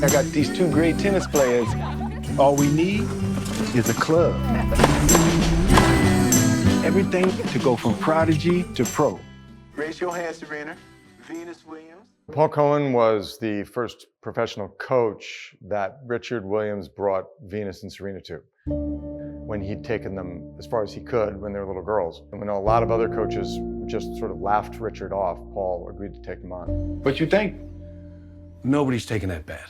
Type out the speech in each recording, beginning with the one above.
I got these two great tennis players. All we need is a club. Everything to go from prodigy to pro. Raise your hands, Serena. Venus Williams. Paul Cohen was the first professional coach that Richard Williams brought Venus and Serena to, when he'd taken them as far as he could when they were little girls. And when a lot of other coaches just sort of laughed Richard off, Paul agreed to take them on. What you think? Nobody's taking that bet.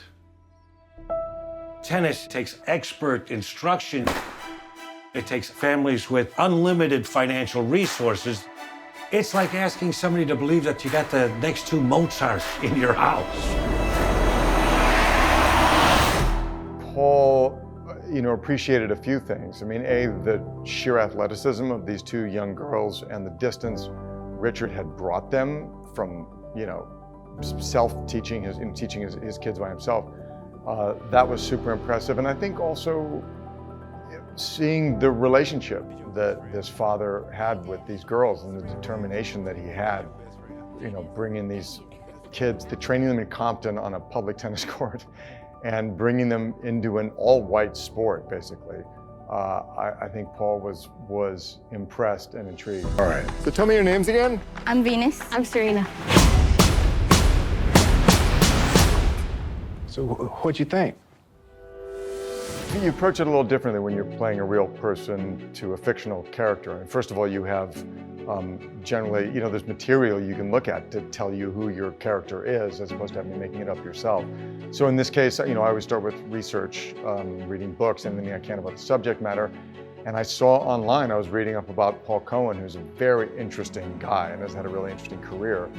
Tennis takes expert instruction. It takes families with unlimited financial resources. It's like asking somebody to believe that you got the next two Mozarts in your house. Paul, appreciated a few things. I mean, the sheer athleticism of these two young girls and the distance Richard had brought them from, self-teaching, teaching his kids by himself. That was super impressive. And I think also seeing the relationship that this father had with these girls and the determination that he had, bringing these kids, training them in Compton on a public tennis court and bringing them into an all-white sport, basically. I think Paul was impressed and intrigued. All right, so tell me your names again. I'm Venus. I'm Serena. So what'd you think? You approach it a little differently when you're playing a real person to a fictional character. And first of all, you have generally, there's material you can look at to tell you who your character is, as opposed to having making it up yourself. So in this case, I always start with research, reading books, anything I can about the subject matter. And I saw online, I was reading up about Paul Cohen, who's a very interesting guy and has had a really interesting career.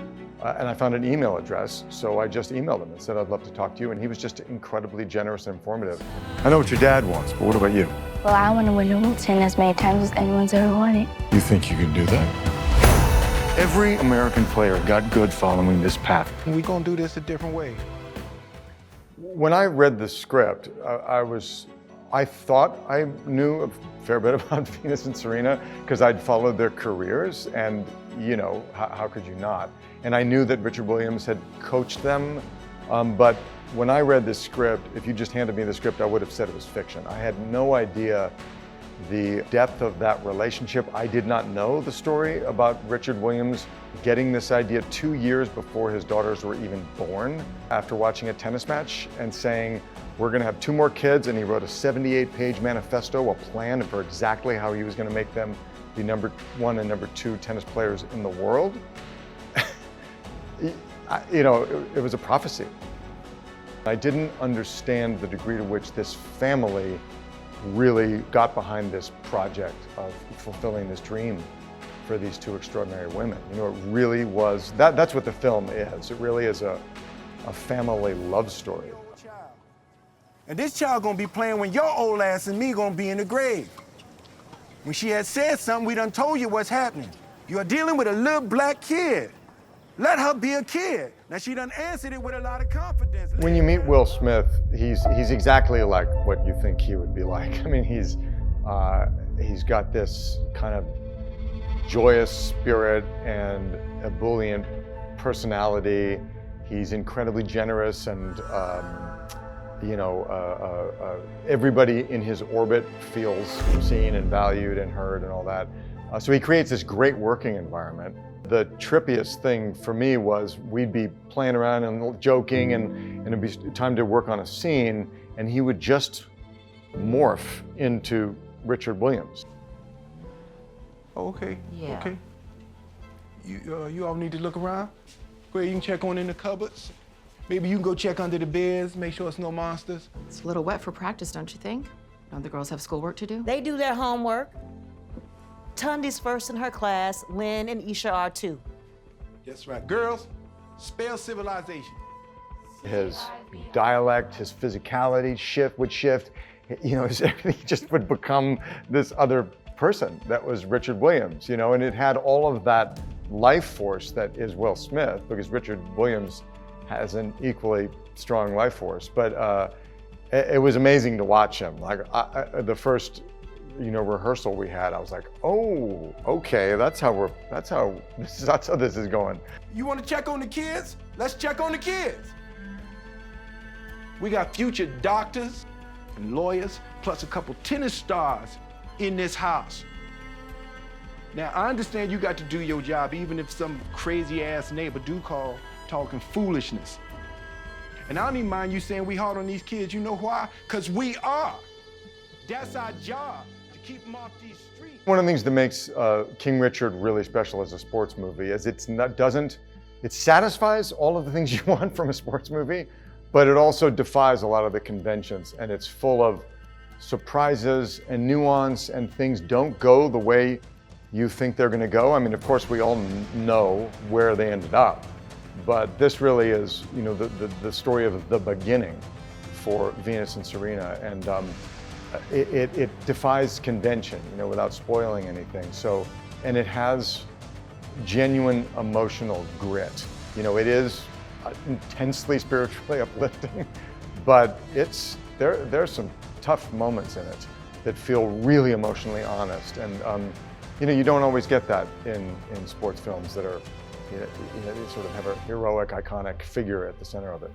And I found an email address, so I just emailed him and said, I'd love to talk to you. And he was just incredibly generous and informative. I know what your dad wants, but what about you? Well, I want to win the Wimbledon as many times as anyone's ever won it. You think you can do that? Every American player got good following this path. We're gonna do this a different way. When I read the script, I thought I knew a fair bit about Venus and Serena because I'd followed their careers, and how could you not? And I knew that Richard Williams had coached them, but when I read this script, if you just handed me the script, I would have said it was fiction. I had no idea the depth of that relationship. I did not know the story about Richard Williams getting this idea 2 years before his daughters were even born, after watching a tennis match and saying, we're gonna have 2 more kids, and he wrote a 78-page manifesto, a plan for exactly how he was gonna make them the number 1 and number 2 tennis players in the world. It was a prophecy. I didn't understand the degree to which this family really got behind this project of fulfilling this dream for these 2 extraordinary women. It really was, that's what the film is. It really is a family love story. And this child gonna be playing when your old ass and me gonna be in the grave. When she had said something, we done told you what's happening. You are dealing with a little black kid. Let her be a kid. Now she done answered it with a lot of confidence. When you meet Will Smith, he's exactly like what you think he would be like. I mean, he's got this kind of joyous spirit and ebullient personality. He's incredibly generous, and everybody in his orbit feels seen and valued and heard and all that. So he creates this great working environment. The trippiest thing for me was we'd be playing around and joking, and it'd be time to work on a scene, and he would just morph into Richard Williams. Oh, okay. Yeah. Okay. You all need to look around. Go ahead, you can check on in the cupboards. Maybe you can go check under the beds, make sure it's no monsters. It's a little wet for practice, don't you think? Don't the girls have schoolwork to do? They do their homework. Tundi's first in her class. Lynn and Isha are too. That's right. Girls, spell civilization. His dialect, his physicality would shift. Everything just would become this other person that was Richard Williams, and it had all of that life force that is Will Smith, because Richard Williams has an equally strong life force. But it was amazing to watch him. Like the first, rehearsal we had, I was like, oh, okay, that's how this is going. You want to check on the kids? Let's check on the kids. We got future doctors and lawyers, plus a couple tennis stars in this house. Now, I understand you got to do your job, even if some crazy-ass neighbor do call talking foolishness. And I don't even mind you saying we hard on these kids. You know why? Because we are. That's our job, to keep them off these streets. One of the things that makes King Richard really special as a sports movie is it satisfies all of the things you want from a sports movie, but it also defies a lot of the conventions, and it's full of surprises and nuance, and things don't go the way you think they're going to go. I mean, of course, we all know where they ended up, but this really is, you know, the story of the beginning for Venus and Serena, and it defies convention, you know, without spoiling anything. So, and it has genuine emotional grit. You know, it is intensely spiritually uplifting, but there's some tough moments in it that feel really emotionally honest, and you know, you don't always get that in sports films that are, you know, sort of have a heroic, iconic figure at the center of it.